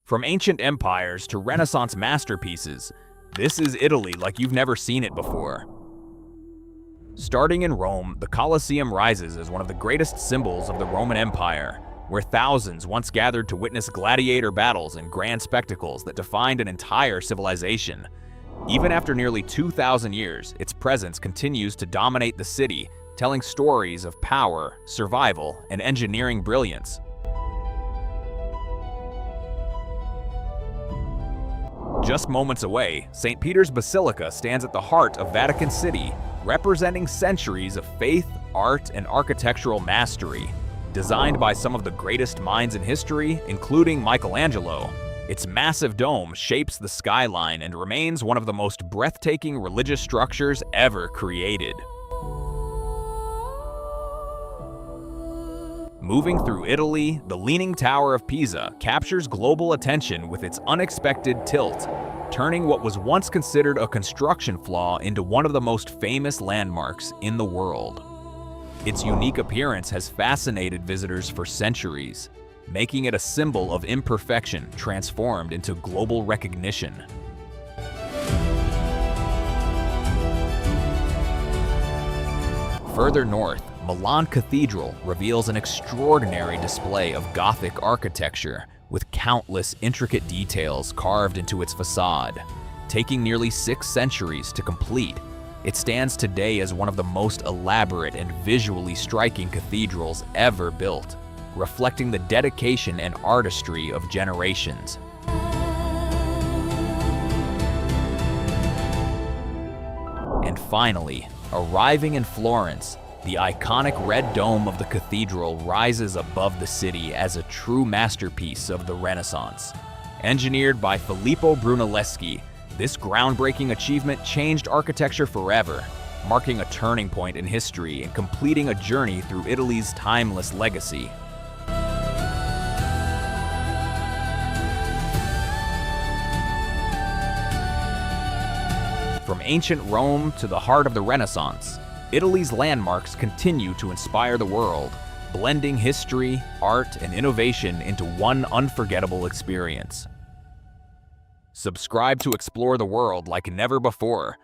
From ancient empires to Renaissance masterpieces, this is Italy like you've never seen it before. Starting in Rome, the Colosseum rises as one of the greatest symbols of the Roman Empire, where thousands once gathered to witness gladiator battles and grand spectacles that defined an entire civilization. Even after nearly 2,000 years, its presence continues to dominate the city, telling stories of power, survival, and engineering brilliance. Just moments away, St. Peter's Basilica stands at the heart of Vatican City, representing centuries of faith, art, and architectural mastery. Designed by some of the greatest minds in history, including Michelangelo, its massive dome shapes the skyline and remains one of the most breathtaking religious structures ever created. Moving through Italy, the Leaning Tower of Pisa captures global attention with its unexpected tilt, turning what was once considered a construction flaw into one of the most famous landmarks in the world. Its unique appearance has fascinated visitors for centuries, making it a symbol of imperfection transformed into global recognition. Further north, Milan Cathedral reveals an extraordinary display of Gothic architecture with countless intricate details carved into its facade. Taking nearly 6 centuries to complete, it stands today as one of the most elaborate and visually striking cathedrals ever built, reflecting the dedication and artistry of generations. And finally, arriving in Florence, the iconic red dome of the cathedral rises above the city as a true masterpiece of the Renaissance. Engineered by Filippo Brunelleschi, this groundbreaking achievement changed architecture forever, marking a turning point in history and completing a journey through Italy's timeless legacy. From ancient Rome to the heart of the Renaissance, Italy's landmarks continue to inspire the world, blending history, art, and innovation into one unforgettable experience. Subscribe to explore the world like never before